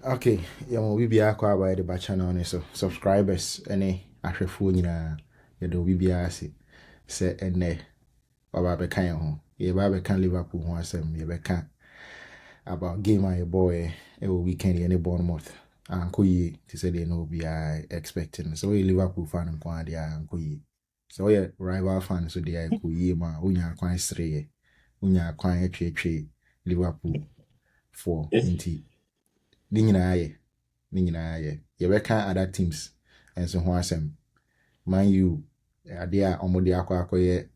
Okay, we be akwa by the channel on so subscribers any ahwefo nyina ye do bi bia ase se ene baba be kan ho ye baba kan Liverpool ho asem ye be kan about game I boy e weekend any Bournemouth anko yi ti say they no be expecting so we Liverpool fan nko ade anko yi so we rival fan so they ko yi ma unya kwan sere unya kwan etwetwe Liverpool for inti ni nyinaa ye yɛbɛka other teams nso ho asɛm Man U ade a ɔmo de akɔyɛ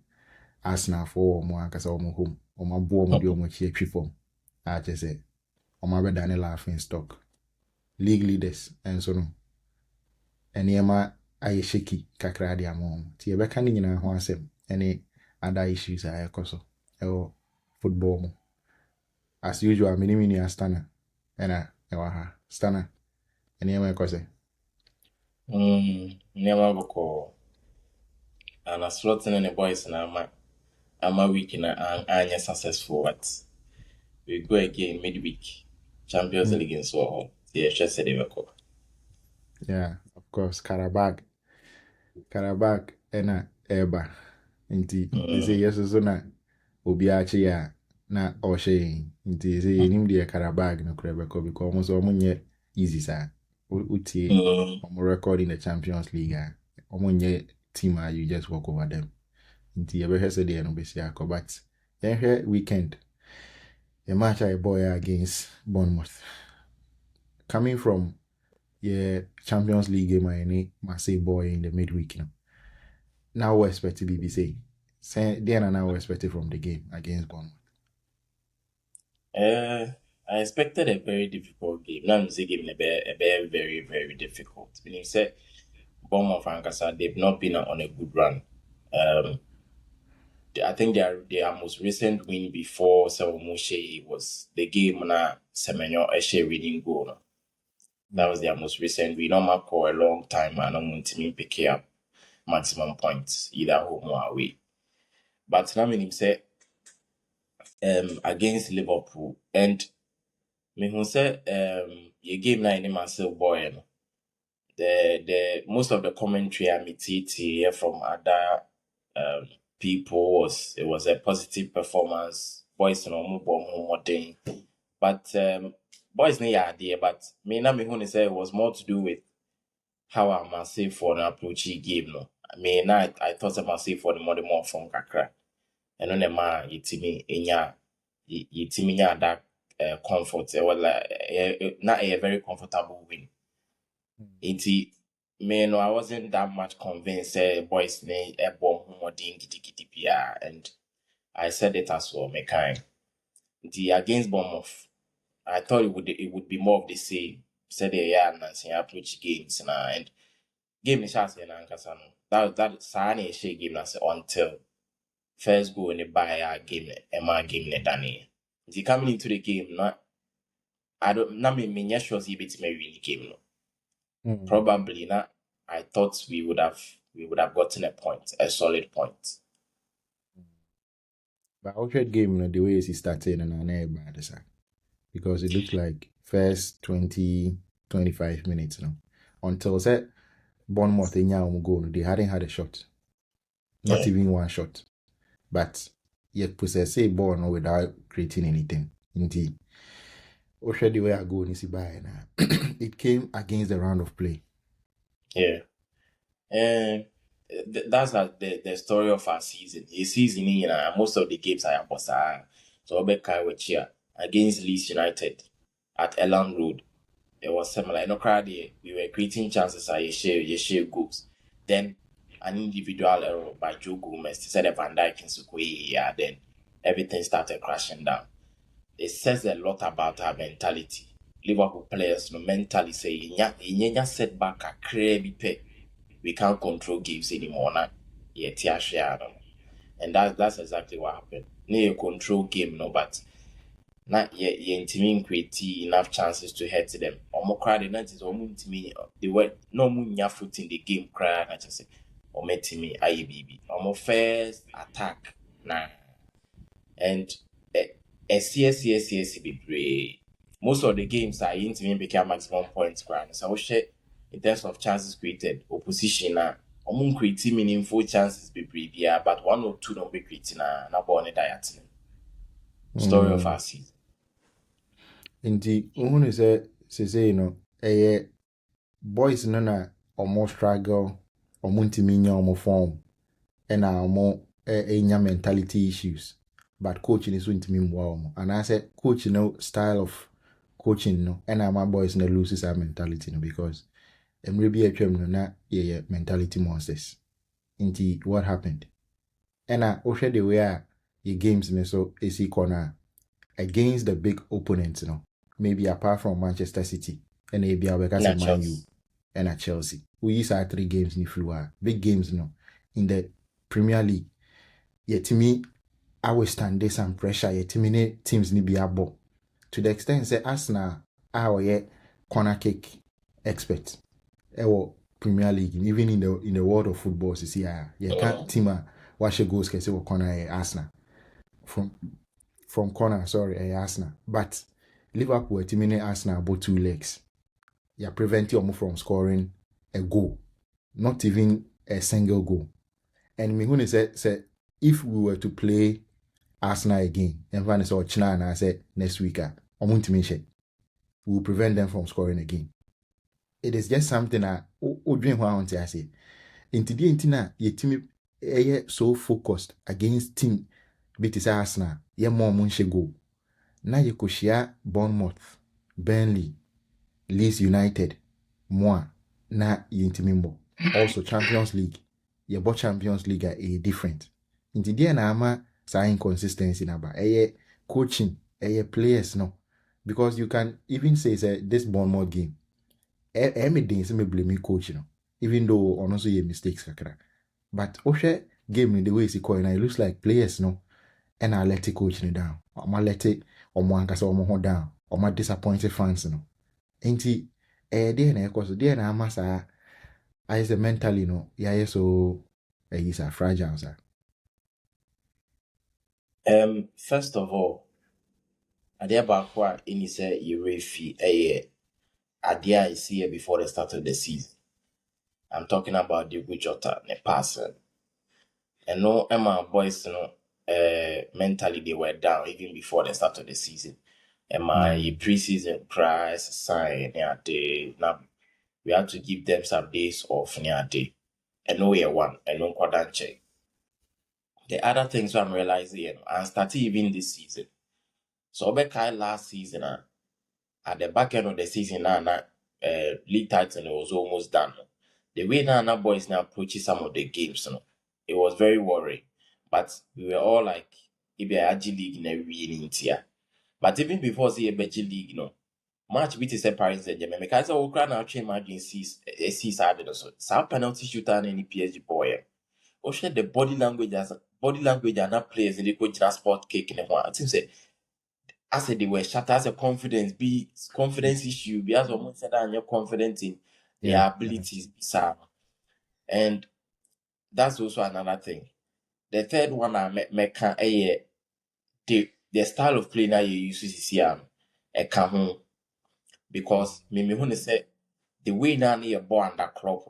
Arsenal for ɔmo ankasa ɔmo home ɔmo abo ɔmo de ɔmo akyi atwi fam a kyerɛ sɛ ɔmo abɛda ne laughing stock league leaders nso no nneɛma ayɛ shaky kakra de ama ɔmo nti yɛbɛka ne nyinaa ho asɛm ɛne other issues a ɛkɔ so ɛwɔ football mu as usual mini Astana ɛna ɛwɔ ha Stana nneɛma ɛkɔ sɛ Never boko. And a slot in the boys and I'm a week and successful. But we go again midweek. Champions League and so on. Yeah, just said they were called. Yeah, of course, Karabag ena eba. Inti, they say yes so na obiachi ya na oshe. Inti, say him the Karabag no Krebeko because almost omunye easy sa. Uti omo record in the Champions League. Omunye team you just walk over them. Inti, ebe hese de no besi ako but here weekend. A match I boy against Bournemouth. Coming from Champions League game any Marseille boy in the midweek. Now we expect BBC. Then now we expected from the game against Bournemouth. I expected a very difficult game. Now I'm saying game a very, very, very difficult. Meaning say Bournemouth and Kasa, they've not been on a good run. I think their most recent win before Sawamoshe was the game na Semenyo Eshe reading goal. That was their most recent win. Normal for a long time and I'm to pick up maximum points, either home or away. But now meaning say against Liverpool and me who say your game na any myself boy. The most of the commentary I meet from other people was a positive performance. Boys no more thing. But boys no idea, but me na me who say it was more to do with how I must say for an approach game no. I mean I thought I must say for the more from kakra. And on the man yitimi nya that comfort. It was like not a very comfortable win. Inti me no, I wasn't that much convinced boys ne a bomb more ding and I said it as well, me kind. The against Bournemouth, I thought it would be more of the same. Said and approach games and game is just an that Sani she game until first go in the buy a game a game Danny. The coming into the game not I don't not me sure he beats me win the game no. Probably not. I thought we would have gotten a solid point. But our game, the way he started and an bad because it looked like first 20-25 minutes until said Bournemouth goal, they hadn't had a shot, not even one shot, but yet possess a ball without creating anything. Indeed, the way I go it came against the round of play. Yeah. And that's like the story of our season. A season, most of the games I was so against Leeds United at Elland Road. It was similar. No crowd we were creating chances. I share goals. Then an individual error by Joe Gomez said Van Dijk and Sukwe. Then everything started crashing down. It says a lot about our mentality. Liverpool players no mentally say in setback a crabby pay. We can't control games anymore now. And that's exactly what happened. No control game, no, but not yet intimate create enough chances to head to them. Or more crowded not is almost to me they were no moon foot in the game cry I just say or met to me IBB. Or more first attack nah. And a CSCS be brave. most of the games are in to become maximum points grand. So share in terms of chances created, opposition creating meaningful chances be previa, but 1 or 2 don't be creating na born diet. Story of our season. Nti uhunu say no boys no na almost struggle ntimi nya omo form na omo enya mentality issues, but coach ni so ntimi mboa omo, and I say coach no style of coaching no and my boys no loses our mentality no, because emre bi atwam no na ye mentality monsters. Nti what happened? And ohwe the way your games me so is corner against the big opponents, maybe apart from Manchester City and maybe our Man U and Chelsea. We use our 3 games in the big games, in the Premier League. Yet to me, I will stand this some pressure. Yet to me, teams need be able to the extent say Arsenal our corner kick expert. Our Premier League, even in the world of football, you see, can't team watch goals can say what corner Arsenal from corner, Arsenal. But Liverpool eliminate Arsenal about 2 legs. You're preventing them from scoring a goal, not even a single goal. And me say if we were to play Arsenal again, and when it's China and I said next week, we will prevent them from scoring again. It is just something that dream I want to say. Into the intina, your team so focused against team beat Arsenal, ye more munche go. Now you could share Bournemouth, Burnley, Leeds United, more na yintimimbo. Also Champions League, ye bo Champions League are different. Into the na ama sa inconsistency na ba coaching, players no, because you can even say this Bournemouth game. Everything is me blame coach, even though honestly ye mistakes kakra. But Oshe game in the way it's going, it looks like players no, and I let it coach down. Or let it or ankasa or down. Or my disappointed fans no. Ain't he there na cause there na masa I say mentally no, yeah so he's a fragile sir. First of all, idea about what in say you refi idea I see here before the start of the season. I'm talking about the Jota ne person. And no Emma boys mentally they were down even before the start of the season. Emma pre-season price sign near day. Now we had to give them some days off near day. And no year one and no quadanche. The other things I'm realizing and starting even this season. So Bekai last season at the back end of the season league title was almost done. The way now boys now approaching some of the games, it was very worrying. But we were all like, if you're AG League in a winning tier. But even before the AG League, match beat is separate the game. Because I crowd now train margin sees added also. Some penalty shooter and any PSG boy. Or share the body language and not players in the coach sport cake in the one. I think say I said they were shut as a confidence issue. Be as almost said that you're confident in their abilities, and that's also another thing. The third one I make the style of play now you use to see a home, because me when say the way now near ball under club,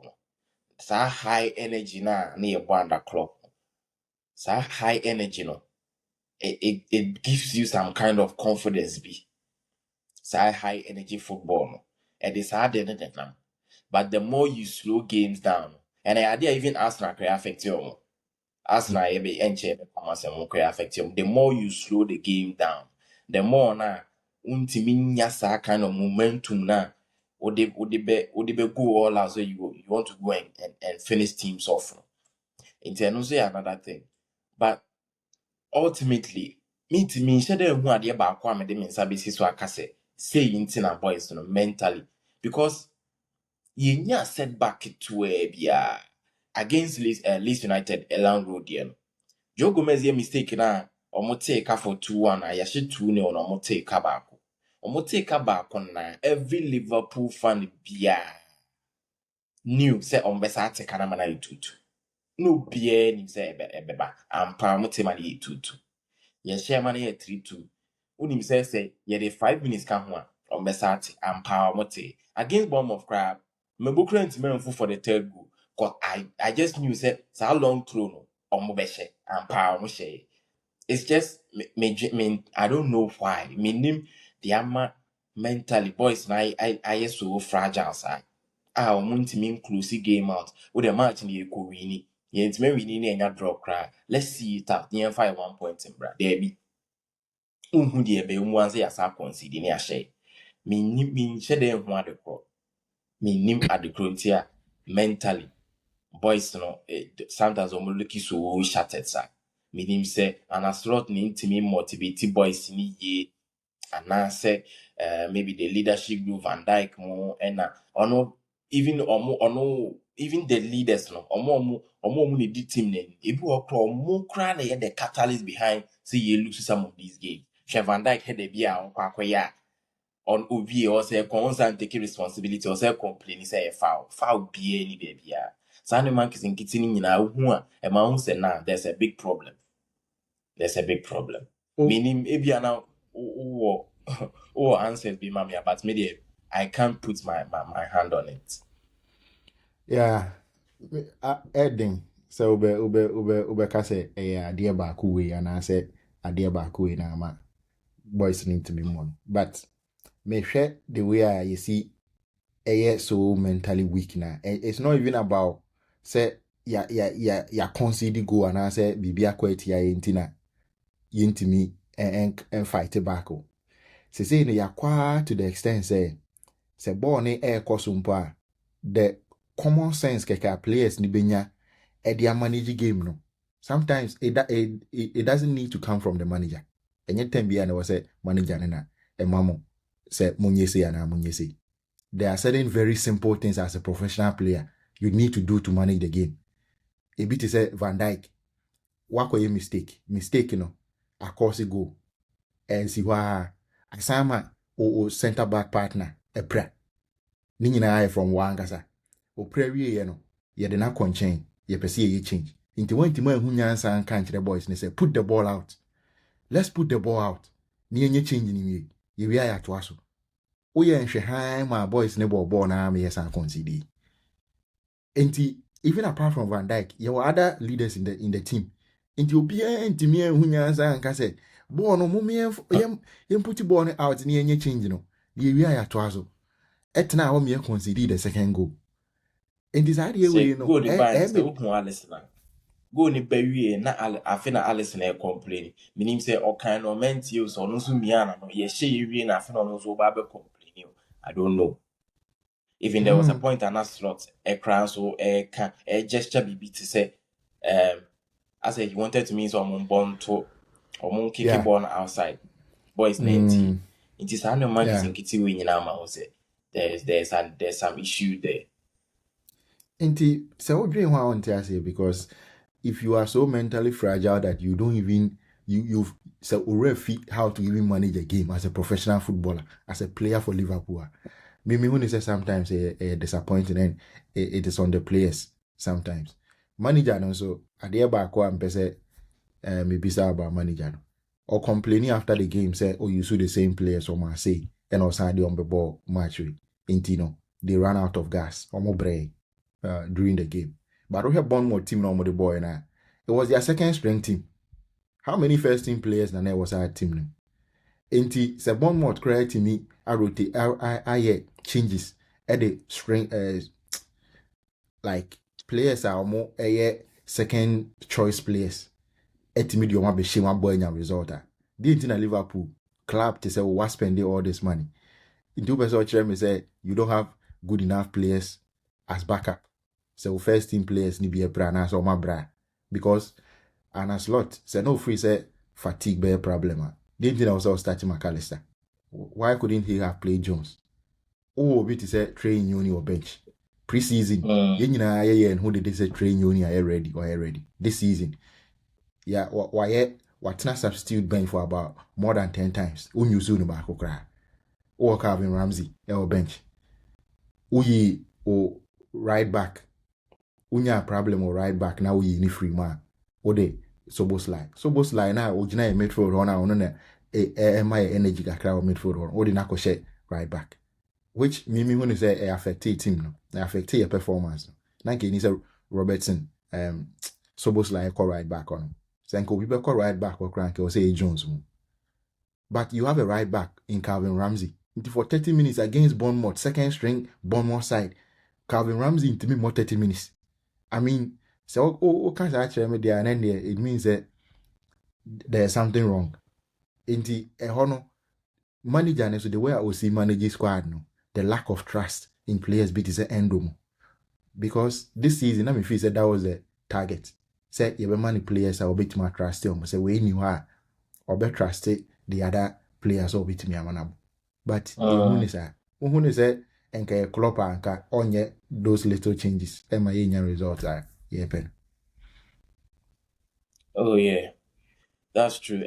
so high energy now near ball under club, so high energy no, it gives you some kind of confidence be. High energy football, and it's harder than that. But the more you slow games down, and I idea even Arsenal can affect you. Arsenal be affect you. The more you slow the game down, the more na untiminya sa kind of momentum na would be go all out, so you want to go and finish teams off. Internally say another thing. But ultimately, me to me, share them who are the about kwame de mensa bisi so akase say intina boys mentally, because you nya setback to a against Leeds United Elan Road yen. Joe Gomez ye mistake na omo take for 2-1 ya she 2-0 on omo take back. Omo take back na every Liverpool fan bia knew say ombesa take na mana 2-2. No bia ni say ebeba ampa omo take man 2-2. Ye share man 3-2. Unim say ye the 5 minutes kan ho on Besati and Power Mote against Bournemouth crab. Me bukra ntimi for the third goal. Cause I just knew say how long throw no on Mobeshe and Power Moshe. It's just me I don't know why. Me name the ama mentally boys na I so fragile side. Ah, ntimi close game out. With the match ni ko wini. Ye ntimi wini na enya draw cry. Let's see it out. Near 1 point in bra. There be. Unhu de be mu anse ya sa concede ni ahye. Me nhye de hu adekro. Me nim adekro ntia mentally. Boys no sometimes omo look so shattered sir. Me nim say an aslot ni ntimi motivate boys ni ye anase maybe the leadership group Van Dijk mo and ono even even the leaders no omo ni di team ne ebi okro omo kra na the catalyst behind say you lose some of these games. Van Dijk had a bia on kwakwaya on obi or say constant take responsibility or say complain say a foul be any baby. Sane man kissing kitty nyina hu a e ma hu say now there's a big problem. There's a big problem. Meaning ebia now answers be mamia, but maybe I can't put my hand on it. Yeah. Edding. So ube kase idea back way and I said idea back way na ma boys need to be more. But me share the way you see so mentally weak now. It's not even about say ya concede go and I say bibia kweti ya intina yintimi and fight back. Se say no yakwa to the extent say ball ni kosumpa the common sense keka players ni benya e dia manage game no. Sometimes it doesn't need to come from the manager. Enye time bia na we say manager na mamo say munyese ya na munyese. There are certain very simple things as a professional player you need to do to manage the game. A bit is say Van Dijk wako ye mistake no akosi go and see why asama o center back partner epra ni nyina from wangasa o prawie ye no ye de na conchain ye pese ye change into when timo ehu nyansa anka nkyere boys ne say put the ball out, let's put the ball out ni enye change ni ye wi aya to aso o ye nhwe han ma boys ne ball na me yes an concede. Enti even apart from Van Dijk there were other leaders in the team enti obi ntimi ehu nyansa anka say ball no mummy yem put ball out ni enye change no ye wi aya to aso etna ho me concede the second goal. And this idea we know go ni bawie na afi na Allison e complain meaning say o kind of ment you so no so miana no ye hye wie na afi no so ba be complain. I don't know. Even there was a point and a slot a crown so a gesture BB to say I said you wanted to mean someone born to or kicking born outside boys 90 it is no man is in kitty win in our say there's some issue there. Inti so dream what I want to say because if you are so mentally fragile that you don't even you've so already how to even manage a game as a professional footballer, as a player for Liverpool. Maybe when you say sometimes disappointing and it is on the players sometimes. Manager and also at the back and say maybe say about manager or complaining after the game say oh you saw the same players or Marseille and also on the ball match intino they ran out of gas or more break during the game. But we have one more team no more the boy now. It was their second string team. How many first team players na there was our team? Enti se bon more create me I rotate I changes at the string like players are more second choice players. Etimi di oma be she one boy nya result. Didn't in Liverpool club to say what spending all this money. In two person me say you don't have good enough players as backup. So first team players need be a brand as or my bra because and a slot say no free say fatigue be a problem. Didn't also start McAllister. Why couldn't he have played Jones? Oh, bit is a train uni or bench pre-season. And who did they say train uni are ready this season? Yeah, what not substitute bench for about more than 10 times. You soon back or Calvin Ramsey or bench. Uyi or right back. Unya problem or right back now we need free man. Ode Soboslai now ojina midfield runner on my energy kakra midfield run. Odi nako she right back. Which Mimi when say it affect team no, it affect your performance. Nanke ni say Robertson, Sobos like right back on. Senko we be right back or crank or say Jones. But you have a right back in Calvin Ramsey. For 30 minutes against Bournemouth, second string, Bournemouth side. Calvin Ramsey into me more 30 minutes. I mean, so can't actually me there and then there, it means that there's something wrong. In the manager, so the way I will see managing squad, no, the lack of trust in players bit is an end. Because this season, I feel that was the target. Say you have many players I will bit my trust them. Say we knew her or better trust the other players will bit me amanabo. But the who is that and Klopp and on those little changes. And my results are pen. Oh yeah, that's true.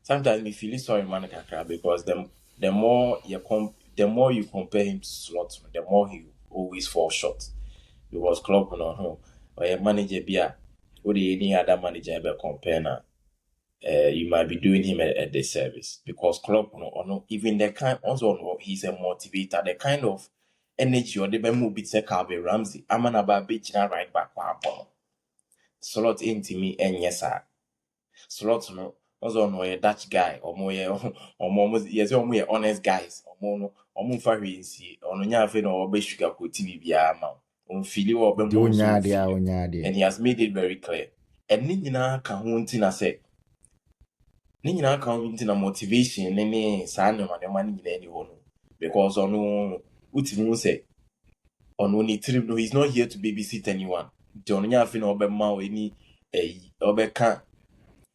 Sometimes we feel sorry Manu kakra because the more you compare him to Slot, the more he always falls short. Because Klopp no or a manager bia or any other manager ever compare now. You might be doing him a disservice because Klopp no even the kind also no, he's a motivator, the kind of energy or the move bit say Calvin Ramsey. I'm an about bitch right back Slot into me and yes sir. Slot no also no a Dutch guy or more yes or honest guys or more farisi or no nya fe no be sugar ko TV bia ma on fili or be more and he has made it very clear. And ni nyina ka ho ntina say ni nyina ka ho ntina motivation ne saa no ma ni nyina ni ho no because ono utimi say ono ni trip no, he's not here to babysit anyone. John nya fe no be ma o ni obeka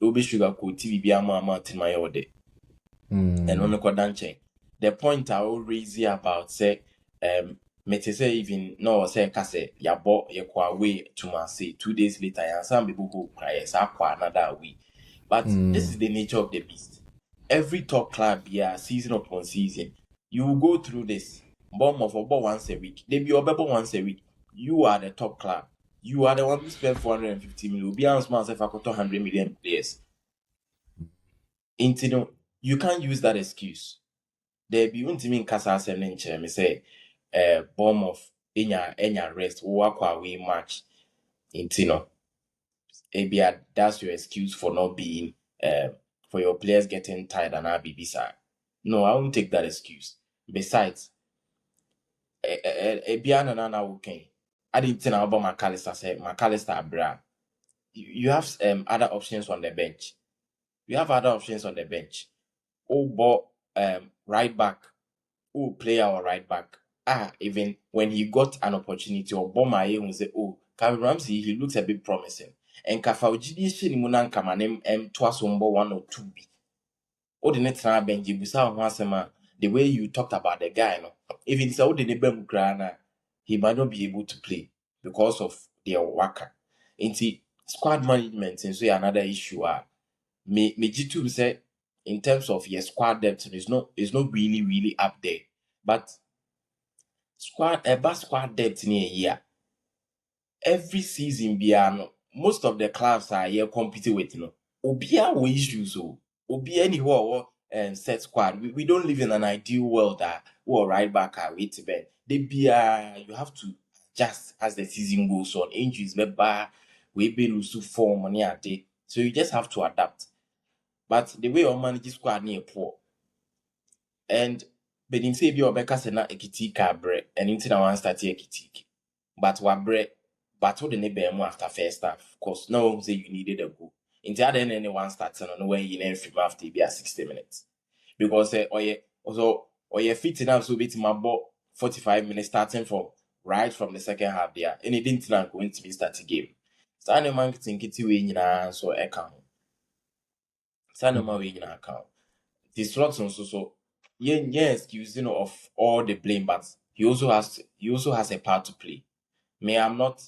obi sugar ko TV bia ma tin my ode. And ono ko danche. The point I will raise here about say me say even no say kase ya bo ye kwa away to man say 2 days later and some people go cry sa kwa another way. But this is the nature of the beast. Every top club season upon season, you will go through this. Bournemouth for once a week. They be over once a week. You are the top club. You are the one who spent 450 million. Be honest, myself, I got 100 million players. You can't use that excuse. There be one in Casa Seminche, me say, Bournemouth, enya rest, walk away match. Intino. That's your excuse for not being, for your players getting tired and Abibisa. No, I won't take that excuse. Besides, Biana Nana okay. I didn't think about McAllister, say McAllister Bra. You have other options on the bench. You have other options on the bench. Right back. Player or right back. Even when he got an opportunity or bomber, he will say, Calvin Ramsey, he looks a bit promising. And Kafaujidi Shinimunan Kamanem Twasumbo 1 or 2 B. Ordinate Benji Busa Wasema, the way you talked about the guy, no. If it's out in the Grana, he might not be able to play because of their worker. Inti squad management and so another issue me G2 say in terms of your squad depth is not really up there. But squad depth in a year. Every season biano, most of the clubs are here competing with Obia we issues Obia anywhere set squad. We don't live in an ideal world that right back are with Ben. You have to adjust as the season goes on. Injuries we be lose to form money at day. So you just have to adapt. But the way on manage squad near poor. And but in say be obeka se na ekitika bre and into na one start ekitiki. But wa bre but what the neighbor more after first half. Of course, no one say you needed a goal. Into other than anyone starts on when you then film after be at 60 minutes. Because or you fit enough so bit my ball 45 minutes starting from the second half there. And it didn't not going to be start a game. So I man think it's way in so account. So no way in account. The slots so excuse of all the blame, but he also has a part to play. Me, I'm not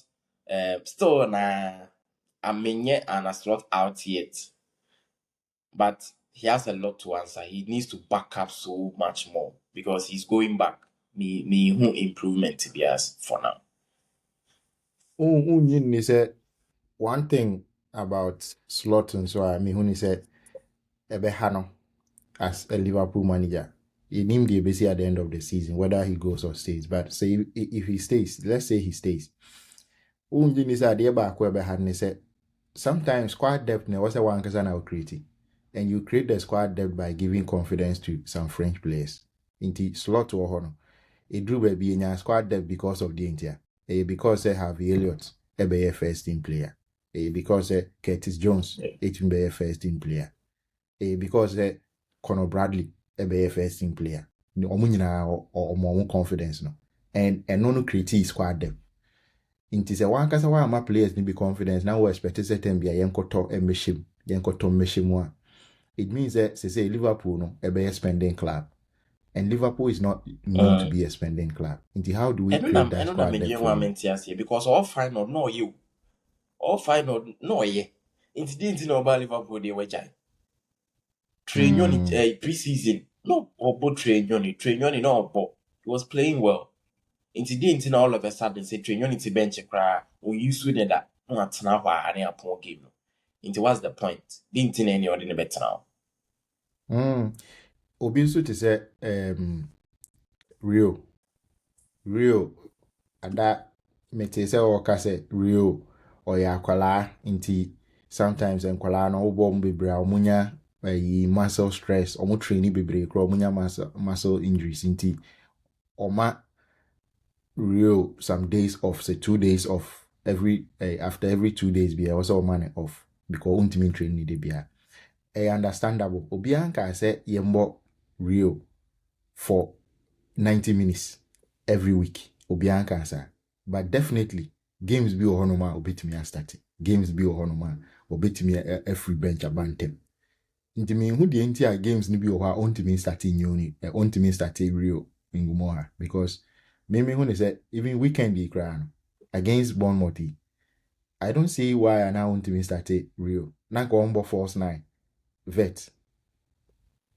still I'm yet and a slot out yet, but he has a lot to answer. He needs to back up so much more because he's going back. Me who improvement to be as for now. He said one thing about Slot and so I mean when he said Ebehano as a Liverpool manager. he named the ABC at the end of the season, whether he goes or stays. But say if he stays, let's say he stays. Sometimes squad depth was a one person creating. And you create the squad depth by giving confidence to some French players. Inti slot or honor. It drew baby in squad depth because of the India. Because they have Elliott, a first team player. Because Curtis Jones, a first team player. Because Conor Bradley, a first team player. Or more confidence. No? And no create squad depth. Inti se one kasa wa players ni be confidence. Now we expect certain be a yenkoto meshim, yenkoto meshimwa. It means that say Liverpool no a spending club. And Liverpool is not known to be a spending club. Inti how do we create that squad depth? Because all fine or no you. All fine or no ye. Inti didn't know about Liverpool they were giant. Train pre-season. No, or both train no, but he was playing well. Incident all of a sudden say train unity bench cry or you sweden that not now any upon game. Into what's the point? Didn't in any ordinary better now. Obinsu to say Rio and that mete say or say Rio or ya kwala inti sometimes and kwala no bomb bibra omunya muscle stress or training bibre kro omunya muscle injuries inti oma Real some days off, say 2 days off after every 2 days be also money off because ultimate training need be understandable. Obianka say yembo real for 90 minutes every week. Obianka say, but definitely games be ohonoma obetimi start. Games be ohonoma obetimi a free bench abantem. Intimi who the entire games ni be oha ontimi starting uni ontimi starting real ingumora because maybe when they say even weekend against Bournemouth, I don't see why I now want to start real. Naka ombo force 9 vet.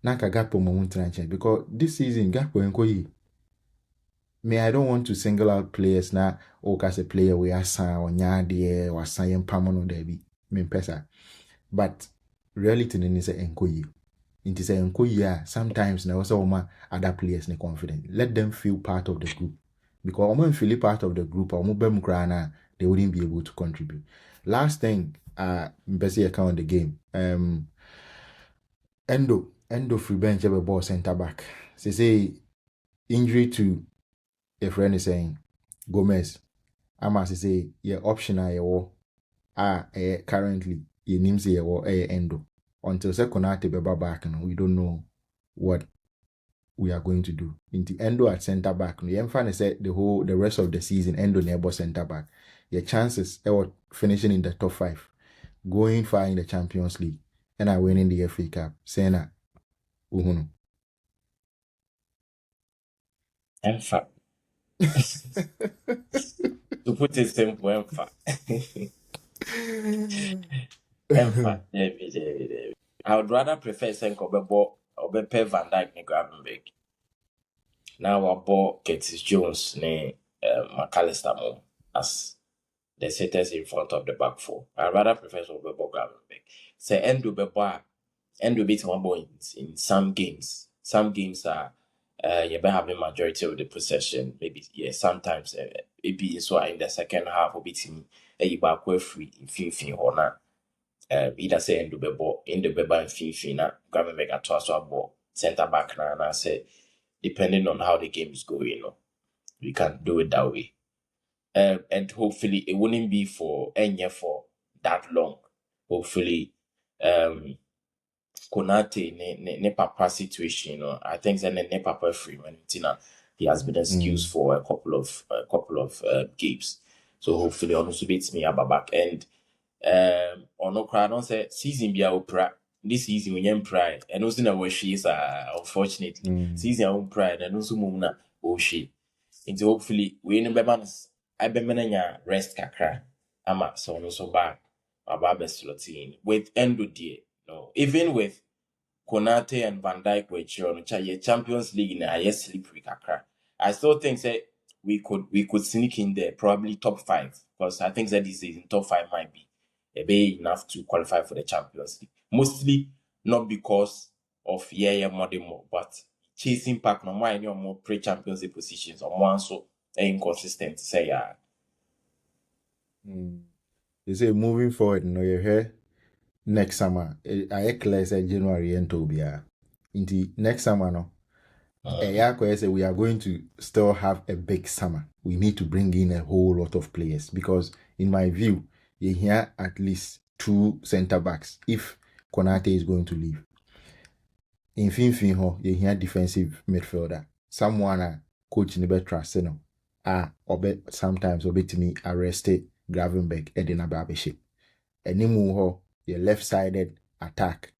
Naka gapo mo because this season gapo enko me I don't want to single out players na or as a player we are san or nyade or san pamono debi me pesa. But reality ni say enko yi. It is a sometimes now also other players ne confident. Let them feel part of the group. Because when feel part of the group or they wouldn't be able to contribute. Last thing, Bessie account the game. Endo free bench have a ball center back. Say injury to a friend is saying Gomez. I must say your option currently your name's Endo. Until Sekonate Beba back, we don't know what we are going to do. In the Endo at center back, the Emfan said the rest of the season, Endo never center back. Your chances of finishing in the top 5, going far in the Champions League, and I winning the FA Cup. Sena Uhunu. Emfa. To put it simple, Emfa. Emfa. I would rather prefer Senko or Bepe Van Dijk ne Gravenberg. Now I bought Curtis Jones ne McAllister Mom as the setters in front of the back four. I rather prefer Bebo Gravenberg. Say Endo beat one ball in some games. Some games are you better have the majority of the possession. Maybe sometimes maybe so in the second half of beating a back free in fin or not. Either say in the bebo and Fifina, Gravenberg at Tosso ball, center back now, and I say, depending on how the game is going, we can do it that way. And hopefully it wouldn't be for that long. Hopefully, Konate ne papa situation, I think that ne papa free when he has been excused for a couple of games. So hopefully, also beats me up back and. Or no crowd don't say season be our pride. This season we am pride and also na where she is unfortunately season our pride and also mumna oh she into hopefully we in bemans I be menanya rest kakra ama so no so bad about best slotting with Endo dear no even with Konate and Van Dijk which on Champions League in a slippery kakra. I still think that we could sneak in there probably top 5 because I think that this season top 5 might be enough to qualify for the Champions League. Mostly not because of more, but chasing pack no more any more pre-Champions League positions or more so inconsistent say yeah. They say moving forward, you hear next summer. I clear say January and Tobia. Indeed, next summer no. Say we are going to still have a big summer. We need to bring in a whole lot of players because, in my view, you hear at least 2 centre backs if Konate is going to leave. In Finfinho, you hear defensive midfielder. Someone coach in the trust no. Sometimes to me arrested Gravenberg Edina Babiship. Enimu ho your left-sided attack.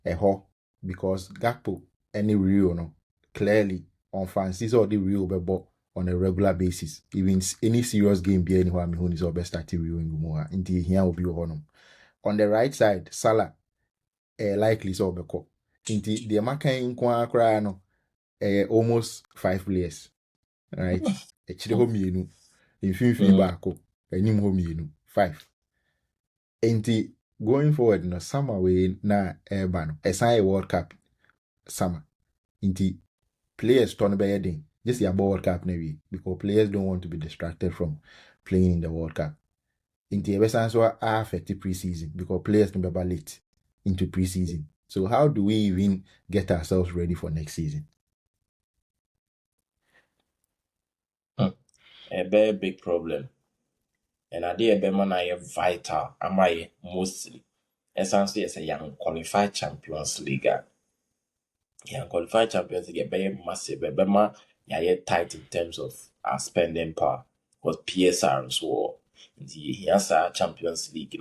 Because Gakpo any real no. Clearly, on fancies or the real bebo on a regular basis. Even any serious game be anywhere me who is best starting real in more. Indeed, here will be on the right side, Salah likely so beko. Indeed, the Amaka in Kwa no almost 5 players. Right? A chile home you in fin back enim home you 5. Indeed, going forward no summer way na urban a World Cup summer. Indeed, players turn by heading. Just your World Cup maybe because players don't want to be distracted from playing in the World Cup. Into the best are affected preseason because players can be late into preseason. So how do we even get ourselves ready for next season? A very big problem. And I did a man vital. Am I mostly essentially as a young qualified Champions League. Young qualified Champions League very massive. Bema yeah tight in terms of our spending power because PSR so he has a Champions League,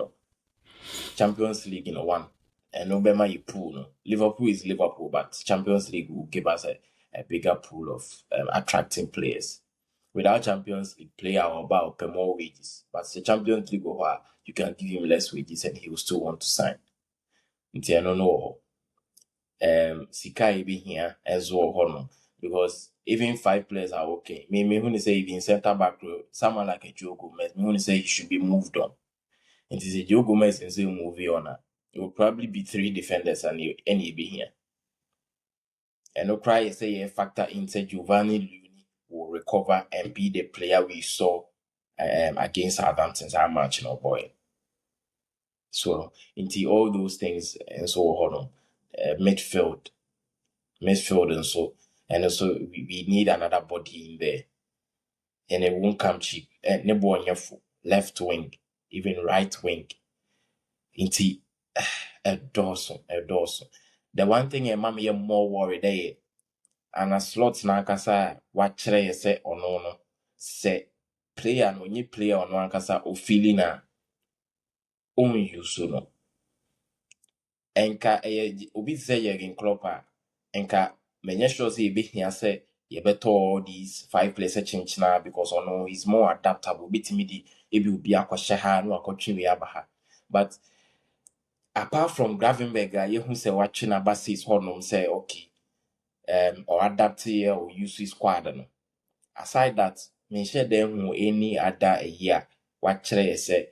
Champions League, one. And no bema you pool, no. Liverpool is Liverpool, but Champions League will give us a bigger pool of attracting players. Without Champions League, player or about pay more wages. But the Champions League, you can give him less wages and he will still want to sign. Until I don't know. Sika be here as well, because even 5 players are okay. Me when say even center back, someone like a Joe Gomez, me when say he should be moved on. It is a Joe Gomez and say movie on. It will probably be 3 defenders and he be here. And no cry say a factor into Giovanni Luni will recover and be the player we saw against Southampton our match, boy. So into all those things and so on, midfield and so, and also we need another body in there, and it won't come cheap. And left wing, even right wing, into a Dawson. The one thing a mommy more worried there, and a slot na kasa watch say or no say player no you player on one kasa o feeling na you so no. Enka obi say Jurgen Klopp enka menye sure say be here say you better all these 5 players change now because he's more adaptable bitimi di ebi obi akwahye ha no akotwe we aba. But apart from Gravenberg you who say watching about says honom say okay or adapt here or use his squad no. Aside that me share them who any other a year watch say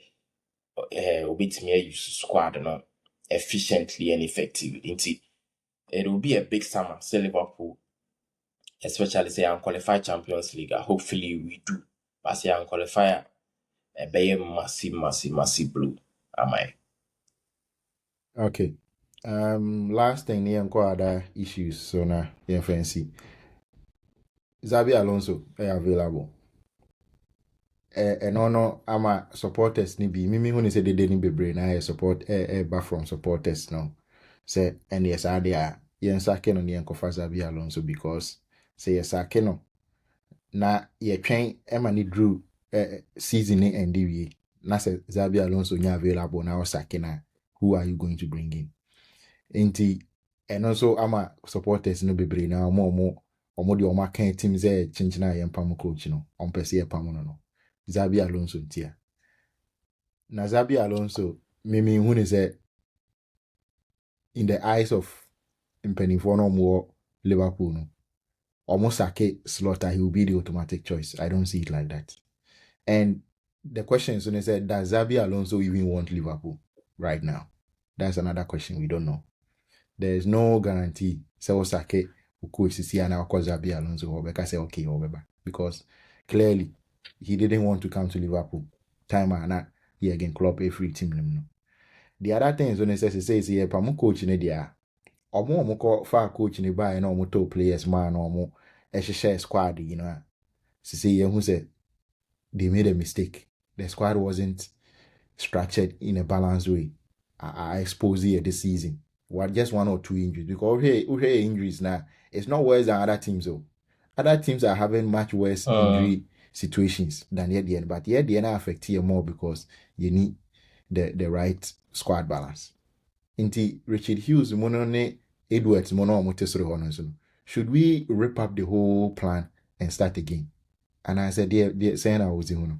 obitimi use squad no efficiently and effectively. It will be a big summer, say Liverpool, especially say unqualified Champions League. Hopefully we do. But say unqualified, a be massive blue. Am I? Okay. Last thing here other issues so na fancy. Xabi Alonso available. No, I'm a supporters ni bi. Mimi who say they didn't be brain. I support back from supporters now. Say and yes, I there. Yen sake no yen kofa Xabi Alonso because say yes sake no. Na ye train ni drew season ni end na say Xabi Alonso nya available now sake na. Who are you going to bring in? And also I'm a supporters no be brain now more the oma kan team say chinchina yen pam coach no. On pese ye pam no. Xabi Alonso tia. Na Xabi Alonso, mimi who say in the eyes of mpanimfo no more Liverpool no. Almost sake Slaughter, he will be the automatic choice. I don't see it like that. And the question is when they said, does Xabi Alonso even want Liverpool right now? That's another question we don't know. There is no guarantee. So Sake coach Sisi and our coach Zabi Alonso or Becca say okay or whatever. Because clearly he didn't want to come to Liverpool. Time and not he again club a free team. The other thing is when it says here Pamu coach in the omo call far coach in the bar and omo top players man omo share squad, you know. Sisi who said they made a mistake. The squad wasn't structured in a balanced way. I exposed here this season. What just 1 or 2 injuries because here injuries now it's not worse than other teams though. Other teams are having much worse injury situations than yet the end, but yet the end affect you more because you need the right squad balance. Inti Richard Hughes monone Edwards mono motesoro hono. Should we rip up the whole plan and start again? And I said, yeah, saying I was in.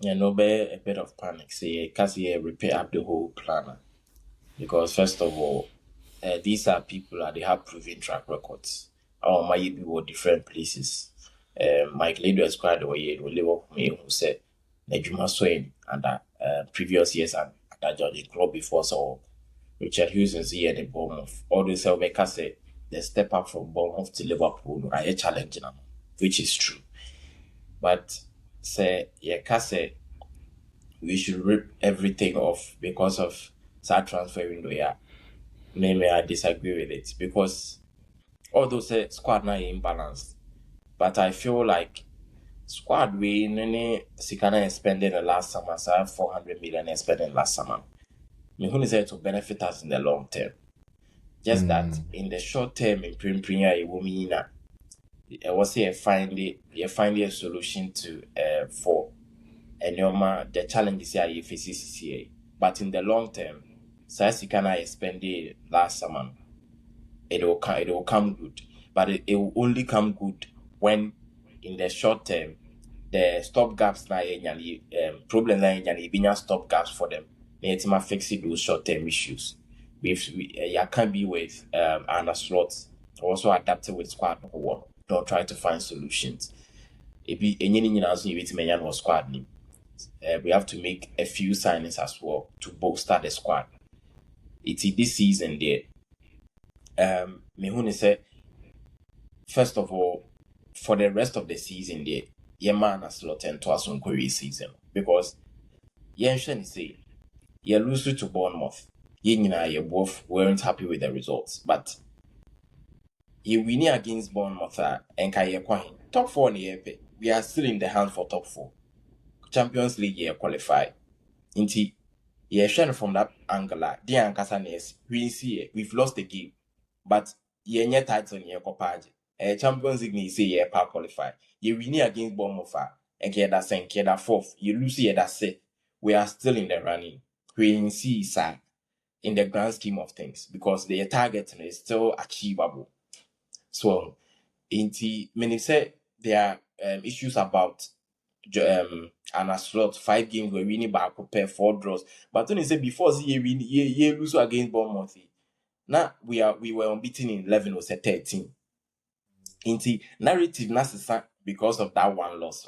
Yeah, no, be a bit of panic. Say, cause yeah, repair up the whole plan. Because first of all, these are people that they have proven track records. Our might be with different places. Mike Lado is quite away with Liverpool who said Nejuma Swain and previous years and that the club before so Richard Hughes is here in Bournemouth. All those make say the step up from Bournemouth to Liverpool are a challenge now, which is true. But say yeah, say we should rip everything off because of that transfer window. Yeah, maybe I disagree with it because although say squad now imbalanced, but I feel like squad we any Sikana spending the last summer, so 400 million spending last summer. Me who is there to benefit us in the long term. Just that in the short term in Premier Womina, I was here finally a solution to for the challenges here you face CCA. But in the long term, Sikana spending last summer. It will come good, but it will only come good when in the short term the stop gaps na problems na binya stop gaps for them. It's fix those short term issues. You can be with Anna slots also adapted with squad work. Don't try to find solutions. If you squad we have to make a few signings as well to bolster the squad. It's this season there. Mihuni said, first of all, for the rest of the season, the man has slot into us on query season because Yenshen say you lose to Bournemouth. You both weren't happy with the results, but you winning against Bournemouth and Kayakwahin. Top 4 in the year, we are still in the hunt for top 4. Champions League year qualify. Inti Yenshen from that angle, the Ankasanes, we see we've lost the game. But ye title in your copaje. Champions League ni say ye pa qualify. You win against Bournemouth and get that second, get that fourth. You lose here that say we are still in the running. We see sir in the grand scheme of things because the target is still achievable. So many say there are issues about and a slot 5 games we're winning back prepare 4 draws. But when you say before you win you lose against Bournemouth. Now we were unbeaten in 11 or 13. Inti narrative necessary because of that one loss.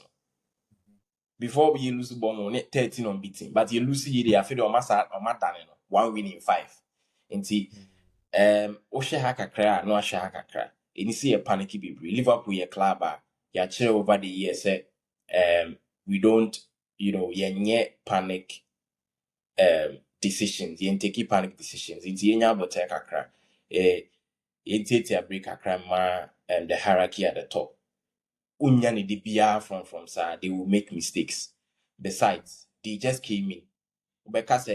Before we lose Bournemouth 13 unbeaten, but you lose here they feel almost 1 win in 5. Inti Oshe Hakakra no Oshe Hakakra. Any see a panicky be Liverpool your club ya chill over the years we don't panic decisions, take panic decisions. It's yenya bote kakra. It's a break kakra the hierarchy at the top. Unyani the BR from sir, they will make mistakes. Besides, they just came in. Because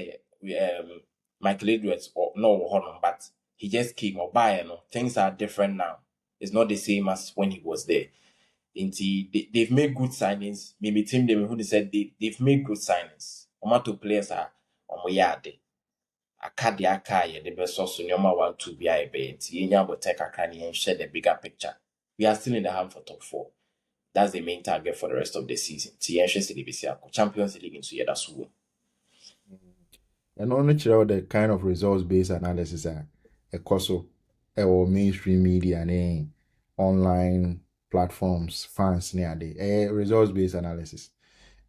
Michael Edwards or no honor, but he just came or by things are different now. It's not the same as when he was there. They've made good signings. Maybe team them who said they've made good signings. Omato players are yard. The best also number 1 2 be a bit. You will take a cranny and share the bigger picture. We are still in the hunt for top 4. That's the main target for the rest of the season. Champions League into the Suwo. And only show the kind of results based analysis a coso or mainstream media and online platforms fans near the results based analysis.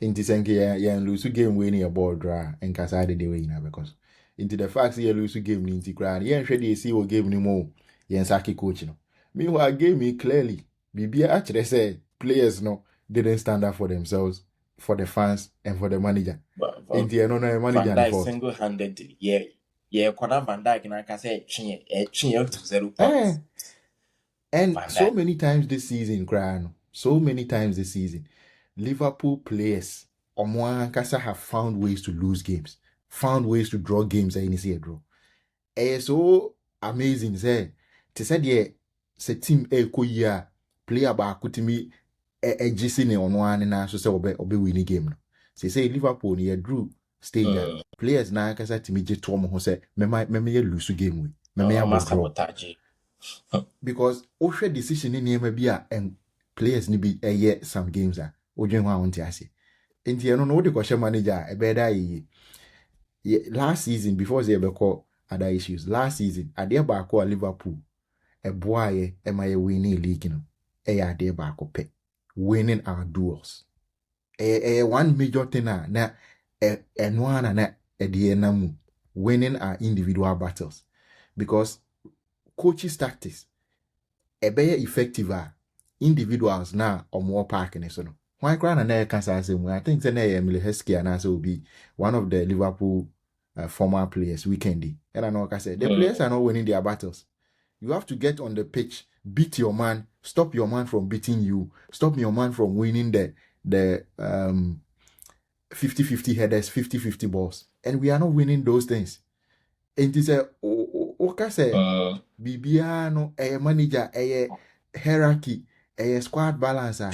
In this yeah lose game winning a ball draw and Casade the winner because into the fact you lose game into grand. Yeah, ready see what game anymore. Yeah, Saki coaching. Meanwhile, game me clearly. BB actually said players no didn't stand up for themselves, for the fans, and for the manager. Into no manager Van Dijk fault. single-handedly, yeah, Kona Van Dijk and I can say to 0 points. And Van so Dijk. many times this season, Liverpool players Kasa have found ways to lose games, found ways to draw games and see a draw. It's so amazing, say. To say the team year player back to me a on one and so say obe winning game. Say Liverpool near drew stage players na kasa to me je tom ho say me lose game we. Me I'm a draw. sabotage. Because ohwe decision in nneema bi a and players ni bi some games a odwen ho a wonte ase enti eno no wo de kwahye manager e be da yi last season before they be call other issues last season ade ba ko Liverpool e boaye e ma ye winning league no e ya ade ba ko pe winning our duels one major thing na eno ana na e de namu winning our individual battles because coaches tactics be effective individuals na more park in so no why cry na cancer say I think say na Emily Heskey and also be one of the Liverpool former players weekendy and I know I said the players are not winning their battles. You have to get on the pitch, beat your man, stop your man from beating you, stop your man from winning the 50-50 headers, 50-50 balls, and we are not winning those things. And it's a okay say Bibiano a manager a hierarchy a squad balancer.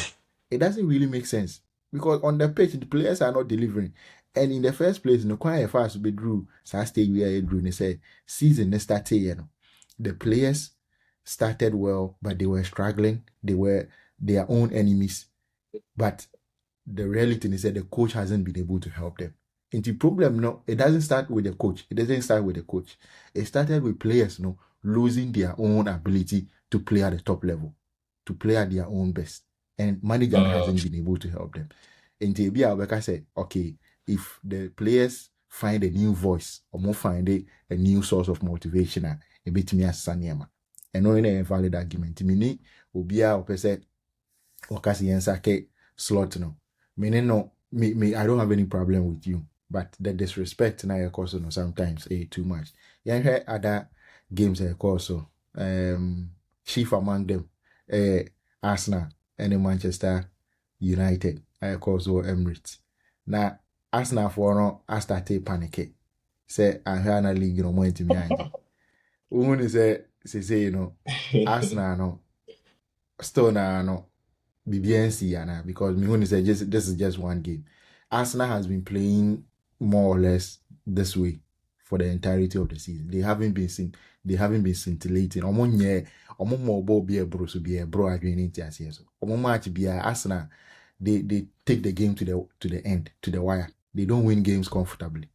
It doesn't really make sense because on the pitch the players are not delivering. And in the first place, no quite fast to be drew. So I stay where drew. They say season started. You know, the players started well, but they were struggling. They were their own enemies. But the reality is that the coach hasn't been able to help them. And the problem, no, it doesn't start with the coach. It doesn't start with the coach. It started with players, no, losing their own ability to play at the top level, to play at their own best. And manager hasn't been able to help them. And Tabia Albeka said, okay, if the players find a new voice or more find a new source of motivation, a bit me as Sanyama. And no a valid argument. Mini Obia or Pese or Cassian slot no. Meaning no, me I don't have any problem with you. But the disrespect na of course no sometimes too much. Yeah, hear other games also chief among them Arsenal and Manchester United of course or Emirates. Now Arsenal for no I started panic. Say I hear na league no more into me anji. Woman say you know Arsenal no still na no BBNC because me say this is just one game. Arsenal has been playing more or less this way for the entirety of the season. They haven't been scintillating. Omo more ball be a bro so be a bro agreeing into as so. Omo match be Arsenal. They take the game to the end, to the wire. They don't win games comfortably.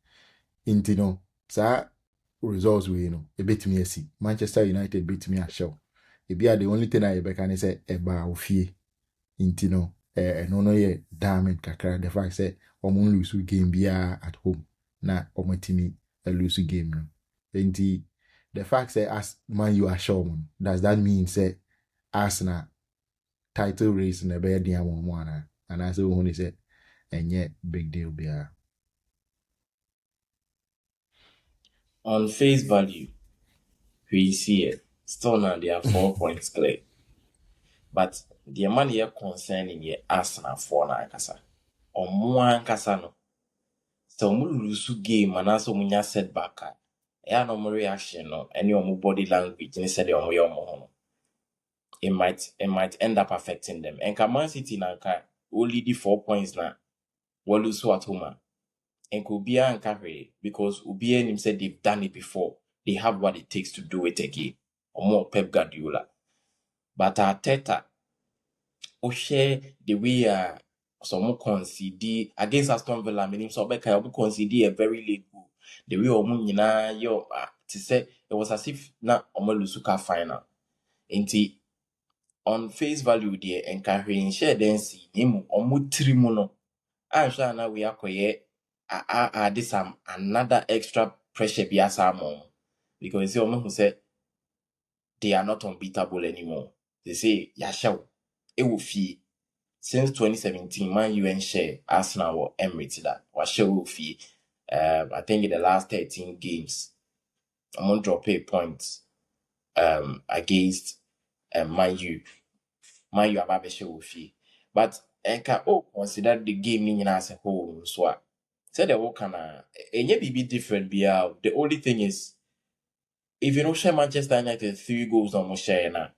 Into no, so results we a bit me see. Manchester United beat me a show. It be the only thing I can say about fear. Into no no ye damn kakra the fact say omo lose game bia at home na omo timi lose game no. Enti the fact say as Man you are sure does that mean say Arsenal title race na be dia mo ana and as we say enye big deal bia. On face value, we see it. Still now they are 4 points clear. But the man here concerning ye Arsenal for na kasa. Or more kasa no. So mu lose game and also munya setback. No more reaction no. Any more body language and said no. It might end up affecting them. And Man City nanka only the 4 points na. What lose at home. And could be carry because Ubien him said they've done it before. They have what it takes to do it again. Or more Pep Guardiola. But Arteta, share the way some concede against Aston Villa, meaning so Becca concede a very late goal. The way Omunina to say it was as if not Omalusuka final. Inti on face value there and carrying share then see him Omutrimuno. I'm sure now we are this another extra pressure be as because they who say they are not unbeatable anymore. They say Yasha it will fee since 2017 Man U and share Arsenal or Emirates that was show fee. I think in the last 13 games, I'm gonna drop a point against Man U. Man U about show fee. But enka consider the game as a whole. So said the work any be different be out. The only thing is if you don't share Manchester United 3 goals on share now.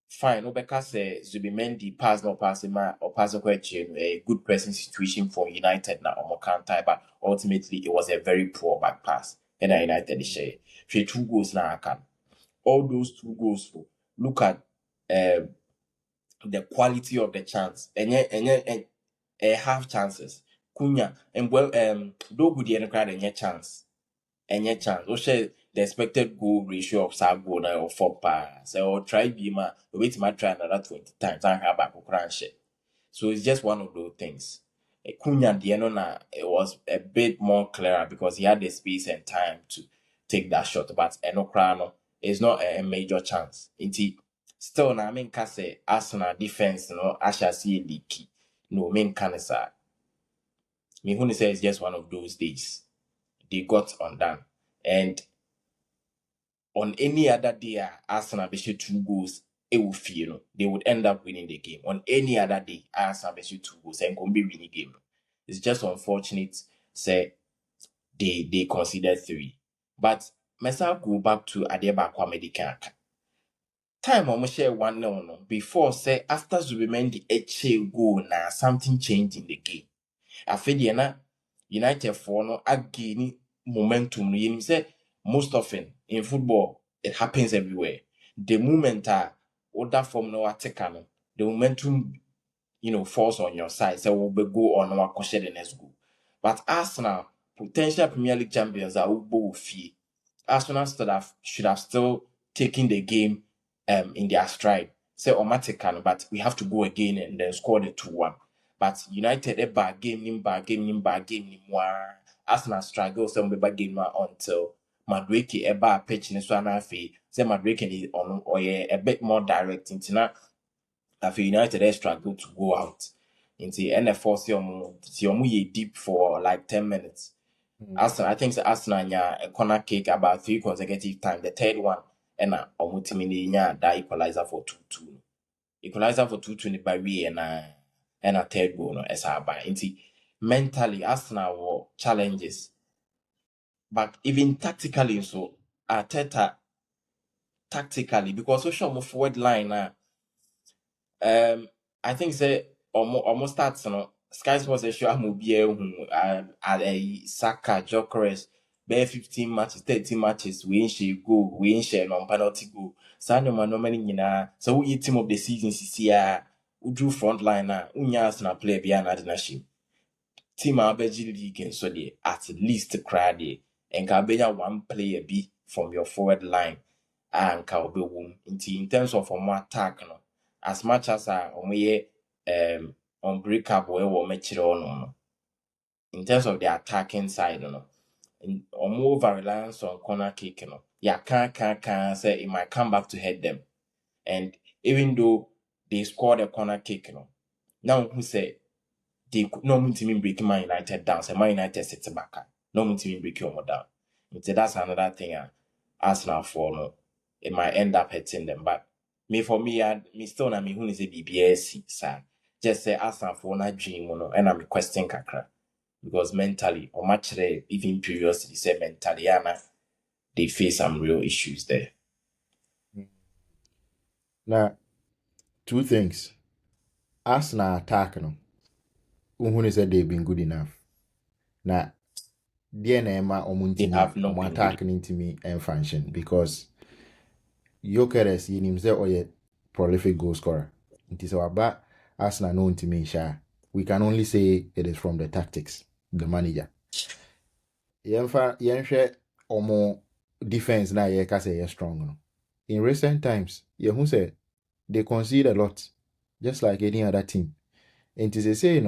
Fine, no because Zubimendi pass no pass ma or pass question a good pressing situation for United now or counter, but ultimately it was a very poor back pass. And United share. She 2 goals now can. All those 2 goals for look at the quality of the chance. And half chances. Kunya and well do good the crowd and chance. Any chance. O share the expected goal ratio of sub goal now or 4 pass. So try be ma wait my try another 20 times and have back crunch. So it's just one of those things. Kunya Dienona it was a bit more clearer because he had the space and time to take that shot. But Enokrano is not a major chance. Indeed, still na mean say Arsenal defense no Asha see leaky. No mean cancer. Me who say it's just one of those days. They got undone. And on any other day, Arsenal be 2 goals, it will feel they would end up winning the game. On any other day, Arsenal be 2 goals and can be winning game. It's just unfortunate, say they considered 3. But myself go back to Adeba Kwame. Time almost share 1-0 before say after Zubimendi HA goal now something changed in the game. After na United for no again momentum. You say most often in football it happens everywhere. The moment other form no attack the momentum falls on your side. So we'll be go on our question the next goal. But Arsenal, potential Premier League champions are Ubo fee. Arsenal should have still taken the game in their stride. Say automatically, but we have to go again and then score the 2-1. But United a bad game. Arsenal struggle some bad game until Madueke a bad pitch in the fee. Say Madueke is on or a bit more direct into now. After United struggle to go out into NFL see deep for like 10 minutes. Arsenal, I think Arsenal a corner kick about 3 consecutive times. The third one and ultimately that equalizer for 2-2. Equalizer for 2-2 by we and a third goal no as by. Mentally Arsenal were challenges. But even tactically so Arteta tactically because social forward line I think say almost starts Sky Sports show am a Saka Jokeres be 15 matches 30 matches we ain't share no penalty goal so no man normally nyina so we team of the season CCA we drew front line na unya Arsenal player bia na de na shim team abeji league so there at least cry there and ka be one player be from your forward line and ka obe wom in terms of more attack no as much as unbreakable no. In terms of the attacking side, more over reliance on corner kick, can't say it might come back to hit them. And even though they scored a corner kick, now who say they could no mean to mean breaking Man United down, so Man United sits back. No mean to mean breaking them down. That's another thing Arsenal for no, it might end up hitting them, but for me, me still na me who is a BBS, sir. Just say Arsenal for na dream, and I'm question kakra. Because mentally, or much even previously, say mentally, they face some real issues there. Now, 2 things. Arsenal attack no. Who said they've been good enough. Now, They have not been attacking into me and function because Jokeres in himself or a prolific goal scorer. It is our back Arsenal known to me, we can only say it is from the tactics, the manager. Yenfa or more defense now ye can say strong. In recent times, who said they concede a lot, just like any other team. And to say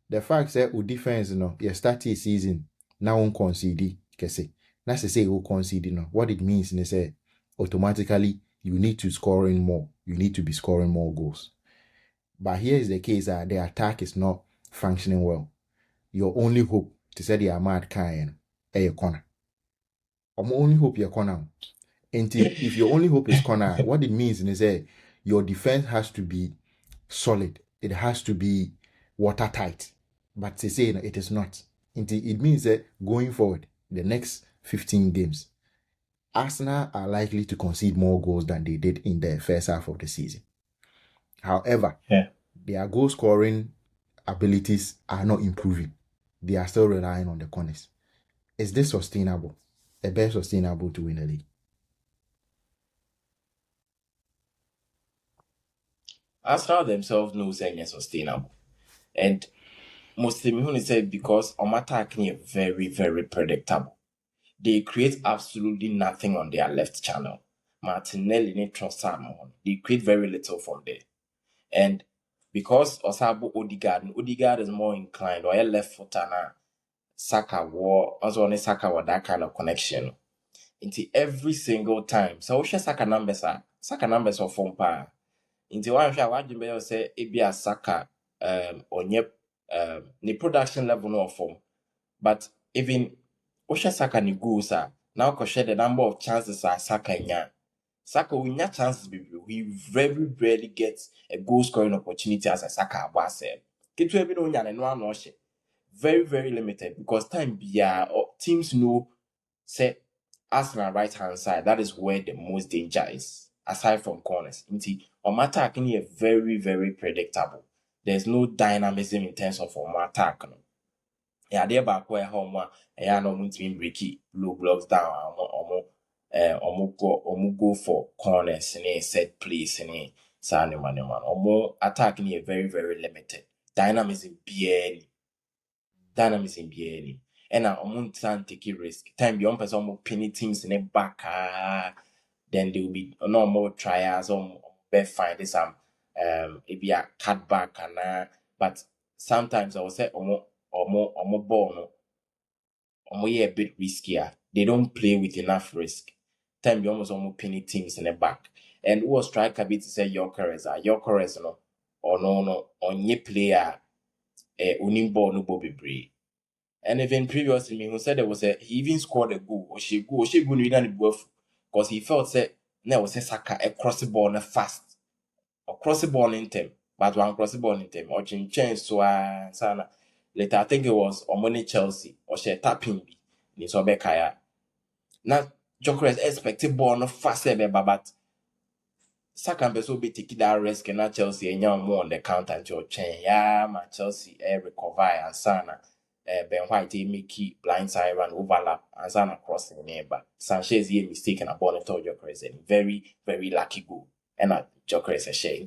the fact that we defense you start season now on concede kese That's to say you concede, what it means is say automatically you need to scoring more. You need to be scoring more goals. But here is the case that the attack is not functioning well. Your only hope to say the Ahmad Kayan a corner. Only hope your corner. And if your only hope is corner, what it means is that your defense has to be solid. It has to be watertight. But to say it is not. It means that going forward, the next 15 games, Arsenal are likely to concede more goals than they did in the first half of the season. However, their goal scoring abilities are not improving. They are still relying on the corners. Is this sustainable? A best sustainable to win the league? Arsenal themselves know saying it's sustainable. And mostly me say because on attack is very, very predictable. They create absolutely nothing on their left channel. Martinelli and Trossard, they create very little from there. And because Osabo Odegaard is more inclined, or a left footer na Saka war, also on Saka with that kind of connection. Into every single time. So we share Saka numbers are from pa. Into one share what you say it be a Saka on the production level no form. But even Osha Saka ni goals now can share the number of chances Saka nya. Saka will not chances he very rarely gets a goal scoring opportunity as a Saka was. Get to every no one very, very limited because time teams know say Arsenal right hand side, that is where the most danger is, aside from corners. On attack is very, very predictable. There's no dynamism in terms of attack. Yeah, they're back where home one and no team breaky low blocks down go for corners and set place and Sani man. Attacking is very, very limited. Dynamism BN. And I'm trying to take a risk. Time beyond person more penny teams in the back. Then there will be no more trials or find some it be a cutback and but sometimes I will say more ball no a bit riskier. They don't play with enough risk. Time beyond almost penny teams in the back. And who was striker bit to say your no or no on ye player unim ball no bobby bree. And even previously, me who said there was he even scored a goal. Or she go no done because he felt that there was a Saka across the ball fast. Across the ball in time. But one cross the ball in time. Or change so sana. Later I think it was Omoni Chelsea or she tapping me. Ni so be kaya. Now Jokeres expected ball no fast but Saka be so be taking that risk and not Chelsea and young more on the counter and your chain. Yeah, my Chelsea recover and sana. Ben White make blindside run overlap and Zana crossing the neighbor. Sanchez here mistaken about the told Jokeres and very, very lucky goal. And Jokeres a share.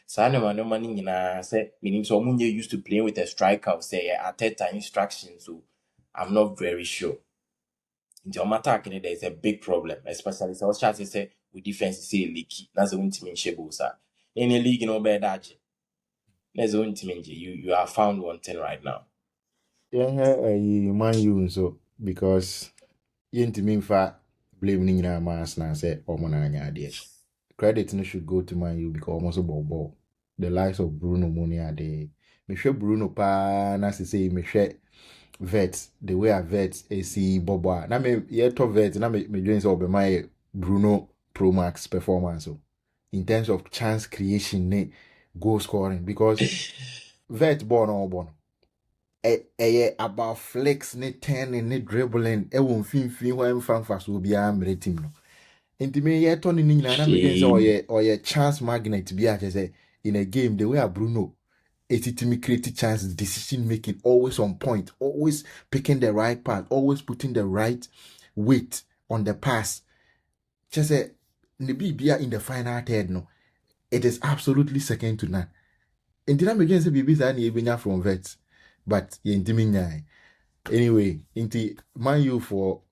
Sana no money in say meaning so Munye used to play with a striker say Arteta instructions, so I'm not very sure. In the attack, there is a big problem, especially so Charles say with defense say leaky. That's the one team in Shebusa. In the league, better. That's the one team you are found wanting right now. Yeah, Man U so because yintimi mfa blame ni nyina mas na say omo na anya ade. Credit no should go to Man U because almost ball. The likes of Bruno Moni ade. Me hwe Bruno pa na say me hwe vet the way a vet AC Bobo na me ye to vet na me join say obe my Bruno Pro Max performance so in terms of chance creation ne goal scoring because vet ball no ball about flex ne turning ne dribbling won finfin ho emfa so bia mre team no enti me ye to ne nyina na me join say oye chance magnet bia say in a game the way a Bruno me creative chance, decision making, always on point, always picking the right path, always putting the right weight on the pass. Just say, Nibia in the final third, no, it is absolutely second to none. And then I'm again say Bibi from vets, but anyway, into Man U for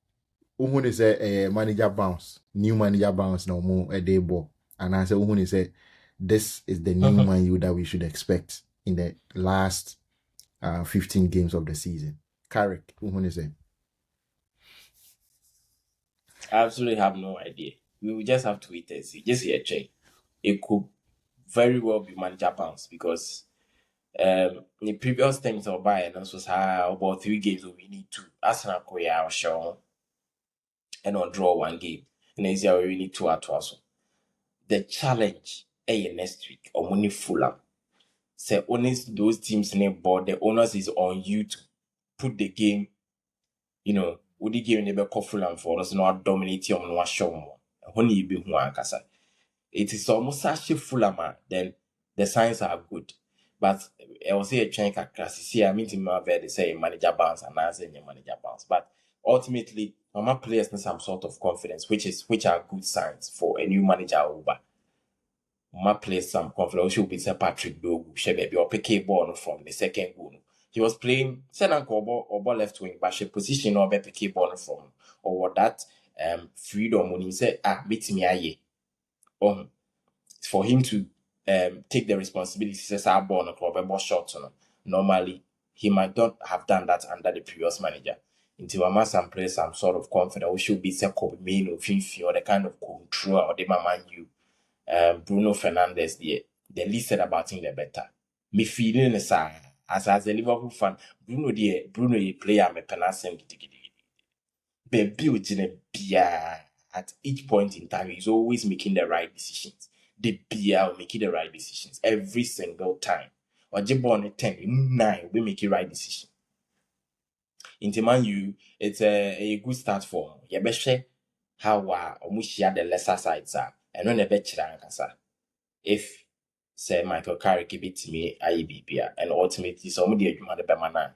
Uhun is a manager bounce, new manager bounce, no more a day ball, and I say Uhun is this is the new Man U that we should expect in the last 15 games of the season. Carrick, who is it? I absolutely have no idea. We will just have to wait and see. Just here, check. It could very well be manager bounce because the previous times of Bayern was about 3 games we need to Arsenal Korea or show and or draw 1 game. And then we need two at also. The challenge next week or money Fulham. Say only those teams name board the onus is on you to put the game, would the game never call Fulham for us not dominate you on one show. When you be one kasa. It is almost actually Fulham, then the signs are good. But I will say a change class. See, I mean, they say manager bounce and I say manager bounce. But ultimately, Mama players need some sort of confidence, which are good signs for a new manager over. Mama plays some confidence. She will be Sir Patrick Dogu, she maybe or pick ball from the second goal. He was playing second or ball left wing, but she position or be pick ball from or that freedom when he said, meet me aye. For him to take the responsibility, says our born a club shot. Normally, he might not have done that under the previous manager. Until Mama some play some sort of confidence, we should be second main or or the kind of control or the man you Bruno Fernandes the least said about him the better. Me feeling the as a Liverpool fan, Bruno a player me penasem gidi. Baby Bia at each point in time, he's always making the right decisions. The Bia will make the right decisions every single time. Or Jibon 10, 9, we make the right decision. In Man U, it's a good start for him. Yebeshe how almost share the lesser sides are, and when the betcha if say Michael Carrick give it to me, IEBPA, and ultimately somebody you the Bemana,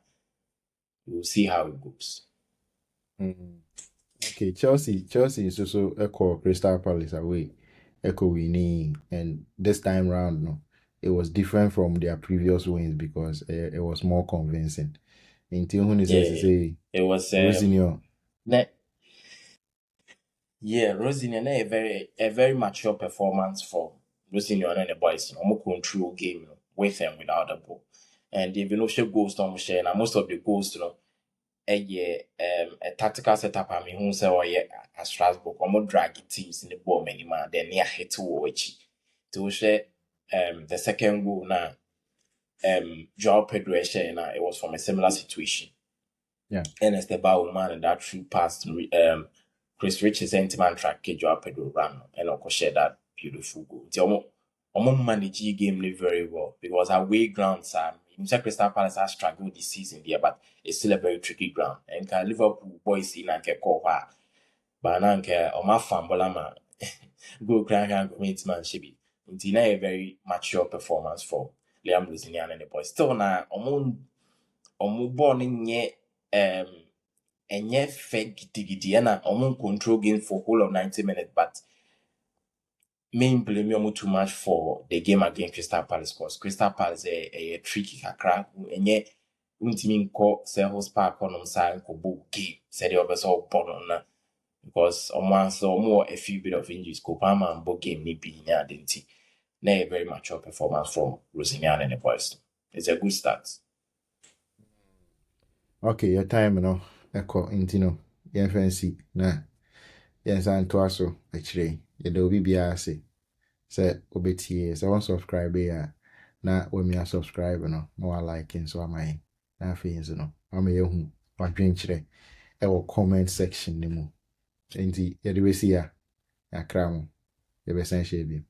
we'll see how it goes. Okay, Chelsea is also echo Crystal Palace away, echo winning, and this time round, no, it was different from their previous wins because it was more convincing. Until when say it was Rosinio. Rosinio, a very mature performance for Rosinio and the boys. Almost control game with and without the ball, and they've been also goals to share. And most of the goals, a tactical setup. I mean, who say oh yeah, at Strasbourg, almost drag teams in the ball many man. Then near hit to watch to share the second goal now. Joao Pedro share now. It was from a similar situation. Yeah. And as the ball man and that through past Chris Richards man track Joao Pedro ran and also share that beautiful goal. The almost manage game very well because away grounds are. Crystal Palace has struggled this season there, but it's still a very tricky ground. And can Liverpool boys in and call her, but now my fambolama go grand community man shibi. It's a very mature performance for Liam Luzinian and the boys. Still now, born in ye and yet fake diggy control game for whole of 90 minutes, but main blame you too much for the game against Crystal Palace because Crystal Palace a tricky kakra and yet untimi nko say host park on side ko book game said the others all born on because on so more a few bit of injuries ko Palmer and book game ni be near identity. Na a very mature performance from Rosinian and the boys. It's a good start. Okay, your time no echo intino yen fancy na yen san to aso actually ye do bi bia say obetie say one subscribe ya na when me subscribe no wa like so amai na afenzo no ama ye hu wadwen kire e wo comment section ni mu enti ye de we see ya kra mo ye be san share bi